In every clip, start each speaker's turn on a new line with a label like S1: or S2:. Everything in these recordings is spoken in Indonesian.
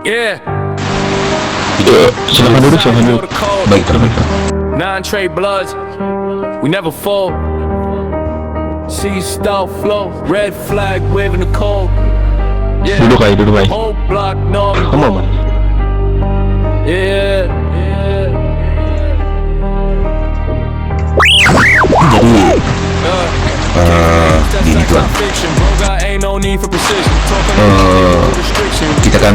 S1: Yeah.
S2: Silakan duduk, silakan duduk.
S1: Baik, baik. Nine trade bloods, we never fall. See stout flow, red flag waving the cold. Yeah.
S2: Duduk aja, duduk aja.
S1: Whole block, no.
S2: Kamu aman?
S1: Yeah.
S3: Jadi gini tuan, kita kan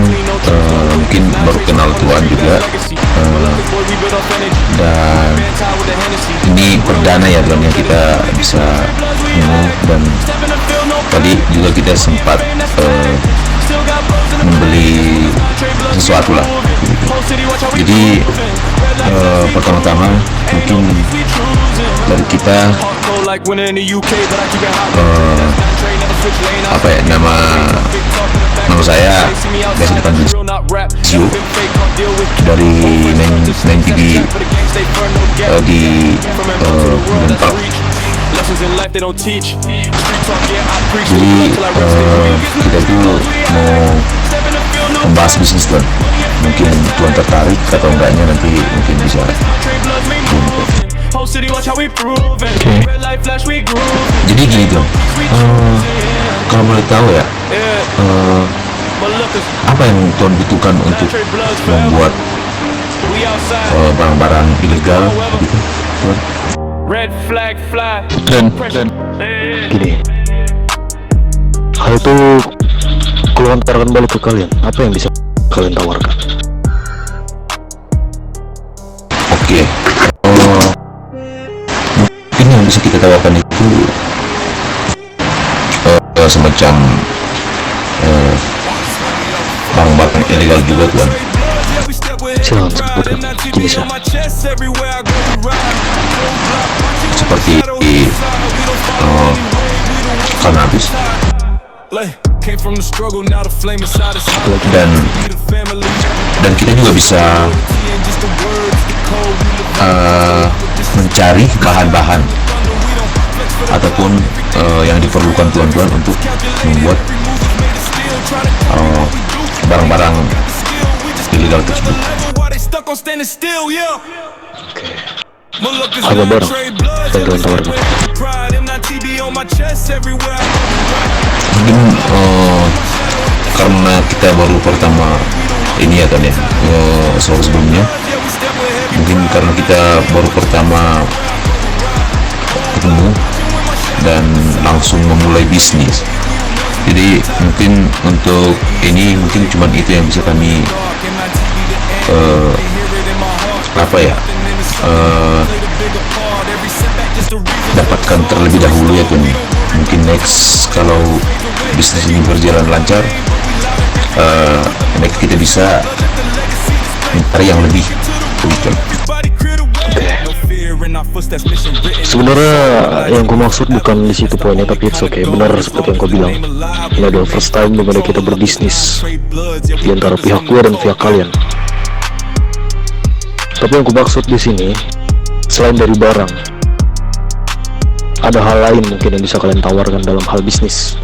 S3: mungkin baru kenal tuan juga, dan ini perdana ya tuan yang kita bisa ketemu, dan tadi juga kita sempat membeli sesuatu lah. Jadi pertama-tama mungkin dari kita apa ya, nama saya biasa dipanggil Zio dari main TV di Bentak. Jadi kita itu mau membahas bisnis tuan. Mungkin tuan tertarik atau enggaknya nanti mungkin bisa. Jadi gini tuan, kalau boleh tahu ya, apa yang tuan butuhkan untuk membuat barang-barang ilegal gitu tuan?
S2: Dan gini, hal itu kulontarkan balik ke kalian. Apa yang bisa kalian tawarkan?
S3: Oke, mungkin yang bisa kita tawarkan itu semacam barang-barang ilegal juga tuan.
S2: Silakan sebutkan jenisnya.
S3: Seperti cannabis dan kita juga bisa mencari bahan-bahan ataupun yang diperlukan tuan-tuan untuk membuat barang-barang ilegal tersebut.
S2: Ada barang yang kalian tawarkan?
S3: Mungkin karena kita baru pertama ini ya kan ya, sore sebelumnya mungkin karena kita baru pertama ketemu dan langsung memulai bisnis, jadi mungkin untuk ini mungkin cuman itu yang bisa kami dapatkan terlebih dahulu ya tuan. Mungkin next kalau bisnis ini berjalan lancar, next kita bisa mencari yang lebih begitu.
S2: Sebenarnya yang gue maksud bukan di situ poinnya, tapi it's okay. Benar seperti yang kau bilang, ini adalah first time dimana kita berbisnis di antara pihak gue dan pihak kalian. Tapi yang gue maksud di sini, selain dari barang, ada hal lain mungkin yang bisa kalian tawarkan dalam hal bisnis.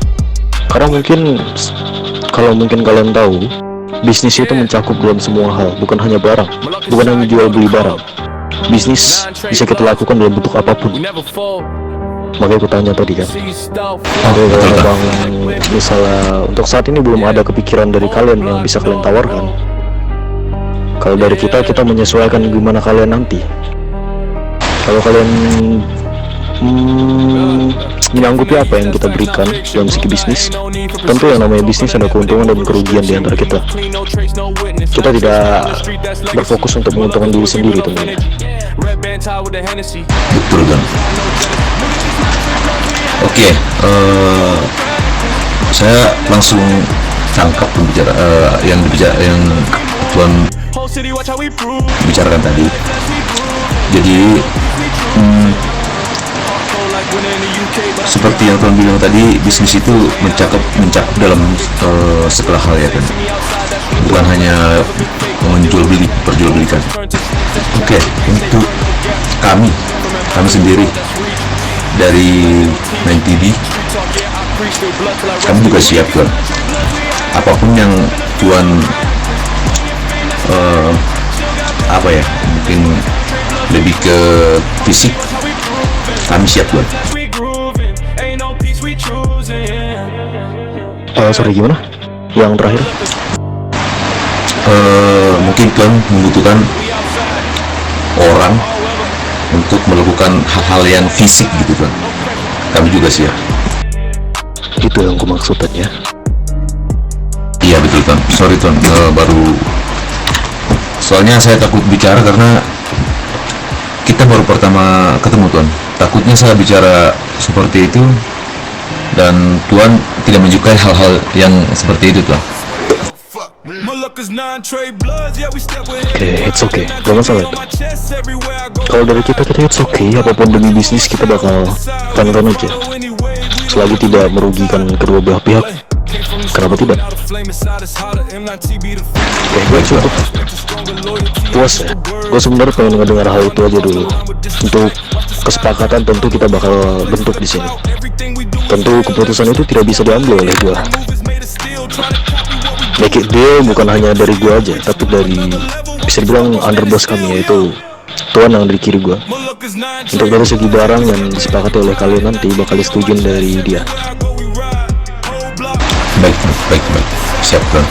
S2: Karena mungkin kalau mungkin kalian tahu, bisnis itu mencakup dalam semua hal, bukan hanya barang, bukan hanya jual beli barang. Bisnis bisa kita lakukan dalam bentuk apapun. Makanya aku tanya tadi kan, ada bang, misalnya untuk saat ini belum ada kepikiran dari kalian yang bisa kalian tawarkan. Kalau dari kita menyesuaikan gimana kalian nanti. Kalau kalian menyanggupi apa yang kita berikan dalam segi bisnis, tentu yang namanya bisnis ada keuntungan dan kerugian di antara kita. Kita tidak berfokus untuk menguntungkan diri sendiri tentunya.
S3: Betul kan? Oke, saya langsung tangkap yang tuan bicarakan tadi. Jadi seperti yang tuan bilang tadi, bisnis itu mencakup dalam segala hal ya kan, bukan hanya perjualbelikan. Oke, untuk kami sendiri dari Main TV, kami juga siap kan, apapun yang tuan apa ya, mungkin lebih ke fisik, kami siap Tuan.
S2: Sorry, gimana? Yang terakhir?
S3: Mungkin Tuan membutuhkan orang untuk melakukan hal-hal yang fisik gitu Tuan. Kami juga siap.
S2: Itu yang aku maksud tadi ya.
S3: Iya betul Tuan. Sorry Tuan, baru soalnya saya takut bicara karena kita baru pertama ketemu Tuan. Takutnya saya bicara seperti itu dan Tuan tidak menyukai hal-hal yang seperti itu Tuan.
S2: Oke, it's okay, gak masalah itu. Kalau dari kita it's okay, apapun demi bisnis kita bakal fun-fun aja, selagi tidak merugikan kedua belah pihak. Kenapa tidak? Oke, gue cukup puas ya. Gue sebenarnya pengen ngedengar hal itu aja dulu. Untuk kesepakatan tentu kita bakal bentuk di sini. Tentu keputusan itu tidak bisa diambil oleh gue. Make it deal bukan hanya dari gue aja, tapi dari, bisa dibilang, underboss kami, yaitu Tuan yang dari kiri gue. Untuk dari segi barang yang disepakati oleh kalian nanti bakal disetujuin dari dia.
S3: Baik, siap Tuan.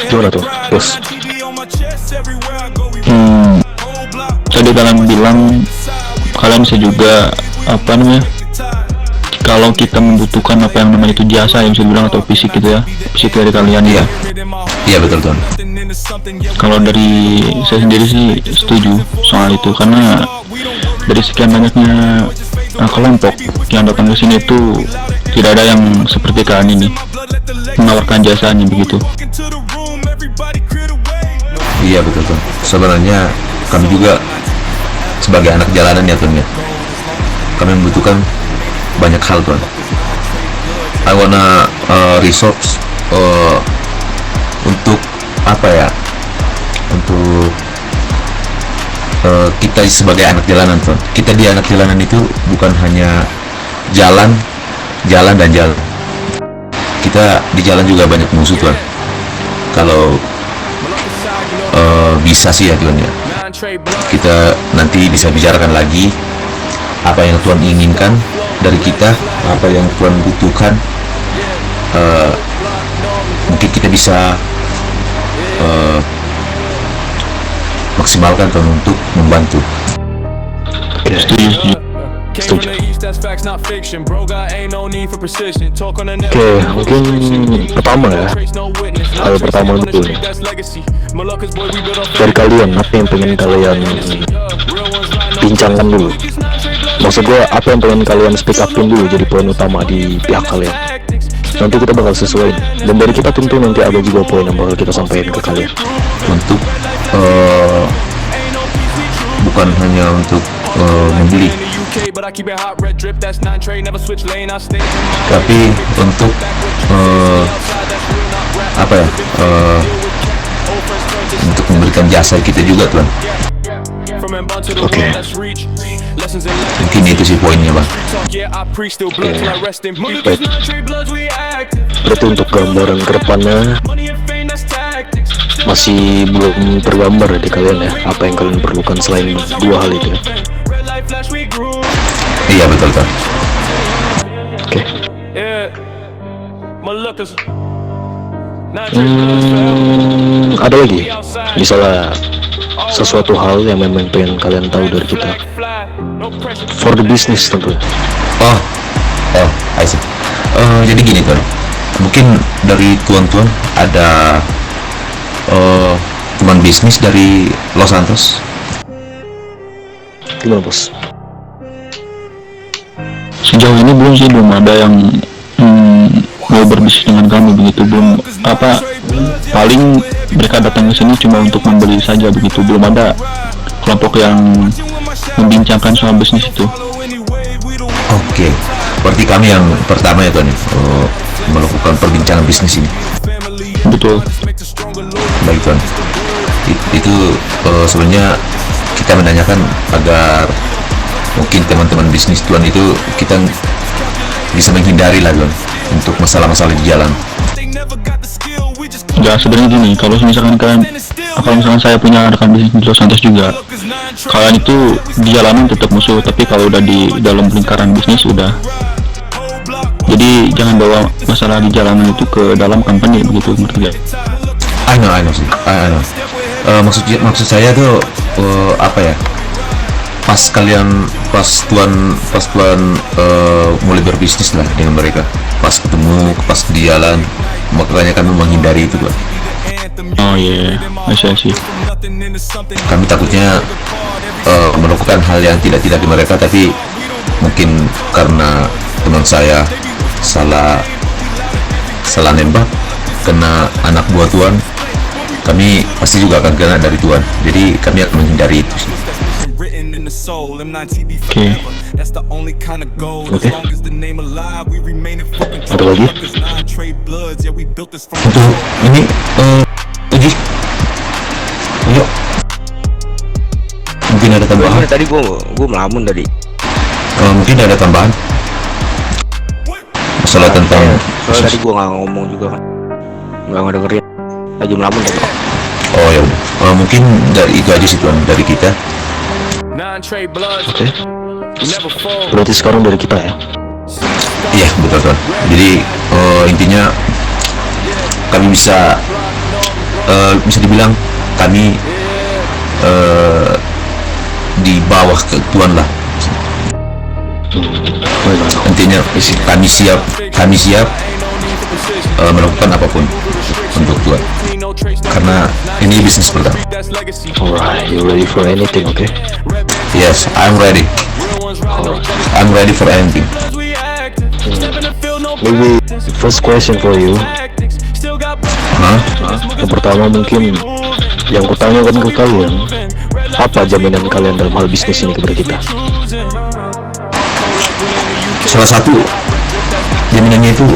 S2: Gimana tuh, bos?
S4: Tadi kalian bilang kalian bisa juga apa namanya, kalau kita membutuhkan apa yang namanya itu jasa yang bisa bilang atau fisik gitu ya, fisik dari kalian ya.
S3: Iya betul Tuan.
S4: Kalau dari saya sendiri sih setuju soal itu, karena dari sekian banyaknya kelompok yang datang ke sini itu tidak ada yang seperti kalian ini menawarkan jasanya begitu.
S3: Iya betul Tuan. Sebenarnya kami juga sebagai anak jalanan ya Tuan ya, kami membutuhkan banyak hal Tuan. I wanna resource untuk apa ya, untuk kita sebagai anak jalanan Tuan. Kita di anak jalanan itu bukan hanya jalan. Kita di jalan juga banyak musuh Tuan. Kalau bisa sih ya Tuan ya, kita nanti bisa bicarakan lagi apa yang Tuan inginkan dari kita, apa yang Tuan butuhkan. Mungkin kita bisa maksimalkan Tuan untuk membantu.
S4: Setuju.
S2: Oke, mungkin pertama ya, hal pertama dulu nih, dari kalian apa yang pengen kalian bincangkan dulu. Maksud gue, apa yang pengen kalian speak upin dulu jadi poin utama di pihak kalian. Nanti kita bakal sesuaiin, dan dari kita tentu nanti ada juga poin yang bakal kita sampaikan ke kalian.
S3: Untuk bukan hanya untuk membeli, tapi untuk apa ya, untuk memberikan jasa kita juga Tuan.
S2: Oke.
S3: Mungkin itu sih poinnya Bang.
S2: Baik. Berarti untuk gambaran kedepannya masih belum tergambar di kalian ya, apa yang kalian perlukan selain dua hal itu ya.
S3: Iya betul Tuan.
S2: Oke. Ada lagi misalnya sesuatu hal yang memang pengen kalian tahu dari kita for the business tentu.
S3: Oh, I see. Jadi gini Tuan, mungkin dari Tuan ada teman bisnis dari Los Santos.
S2: Gimana bos?
S4: Sejauh ini belum ada yang mau berbisnis dengan kami begitu, belum apa, paling mereka datang ke sini cuma untuk membeli saja begitu, belum ada kelompok yang membincangkan soal bisnis itu.
S3: Oke, berarti kami yang pertama ya Tuan, melakukan perbincangan bisnis ini.
S4: Betul.
S3: Baik Tuan, itu sebenarnya kita menanyakan agar mungkin teman-teman bisnis Tuan itu kita bisa menghindari lah Tuan untuk masalah-masalah di jalan.
S4: Ya sebenarnya gini, kalau misalkan saya punya rekan bisnis di Los Santos juga, kalian itu di jalanan tetap musuh, tapi kalau udah di dalam lingkaran bisnis udah. Jadi jangan bawa masalah di jalanan itu ke dalam company begitu, ngerti gak?
S3: I know sih, I know. Maksud saya tuh apa ya? Pas tuan mulai berbisnis lah dengan mereka, pas ketemu, pas di jalan, makanya kami menghindari itu, Tuan.
S4: Oh iya, sih.
S3: Kami takutnya melakukan hal yang tidak di mereka, tapi mungkin karena teman saya salah nembak kena anak buah Tuan, kami pasti juga akan kena dari Tuan. Jadi kami akan menghindari itu sih.
S4: Oke.
S2: Ada lagi?
S3: Untuk ini Uji, yuk. Mungkin ada tambahan.
S5: Tadi gua melamun tadi.
S3: Mungkin ada tambahan. Masalah tentang.
S5: Soalnya tadi gua nggak ngomong juga kan. Nggak dengerin. Lagi melamun tadi.
S3: Oh ya udah. Mungkin dari itu aja sih Tuan dari kita.
S2: Oke. Berarti sekarang dari kita ya.
S3: Iya betul Tuan. Jadi intinya kami bisa dibilang kami di bawah ke Tuan lah. Intinya kami siap melakukan apapun untuk Tuan, karena ini bisnis pertama.
S2: Alright, you ready for anything, okay?
S3: Yes, I'm ready. I'm ready for anything.
S2: Maybe first question for you. Yang pertama mungkin yang kutanyakan ke kalian, apa jaminan kalian dalam hal bisnis ini kepada kita?
S3: Salah satu jaminannya itu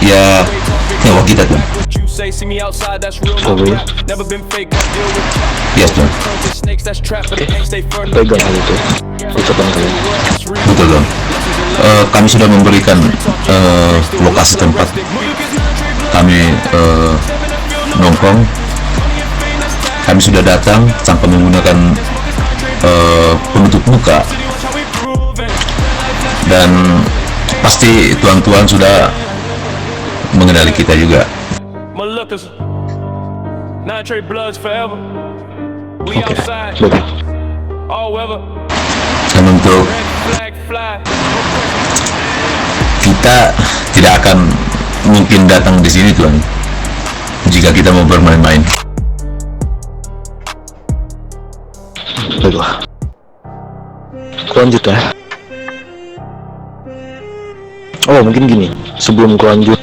S3: ya nyawa kita Tuan.
S2: Oh ya?
S3: Yes Tuan.
S2: Pegang hal itu, ucapan kalian.
S3: Betul Tuan. Kami sudah memberikan lokasi tempat kami nongkrong. Kami sudah datang tanpa menggunakan penutup muka, dan pasti tuan-tuan sudah mengenali kita juga.
S2: Oke, baik.
S3: Dan untuk kita tidak akan mungkin datang di sini Tuan jika kita mau bermain-main.
S2: Baiklah. Lanjut ya. Oh mungkin gini, sebelum ku lanjut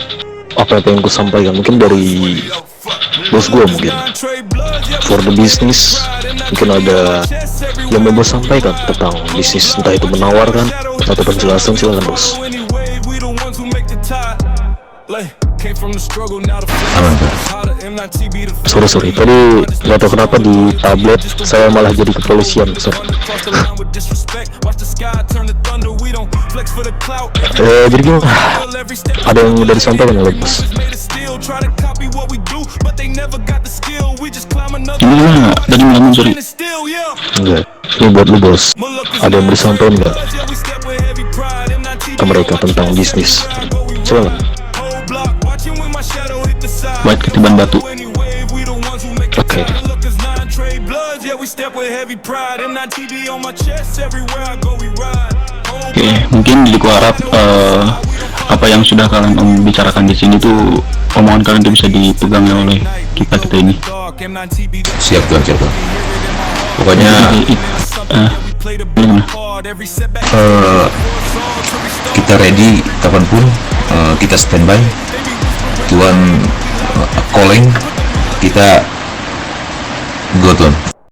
S2: apa yang pengen ku sampaikan, mungkin dari bos gua mungkin for the business, mungkin ada yang mau bos sampaikan tentang bisnis, entah itu menawarkan atau penjelasan, silakan bos.
S3: Aman Tuan.
S2: Sorry, tadi nggak tahu kenapa di tablet saya malah jadi kepolisian, sorry. Jadi gimana? Ada yang udah disampaikan oleh bos?
S4: Ini gimana? Tadi melamun, sorry.
S2: Enggak, ini buat lu bos. Ada yang disampaikan nggak ke mereka tentang bisnis? Silakan.
S4: Buat ketiban batu.
S2: Oke.
S4: Oke, mungkin jadi gua harap apa yang sudah kalian bicarakan di sini tuh omongan kalian tuh bisa dipegang oleh kita ini.
S3: Siap Tuan. Pokoknya
S4: Gimana?
S3: kita ready kapanpun, kita standby. Tuan calling, kita go Tuan.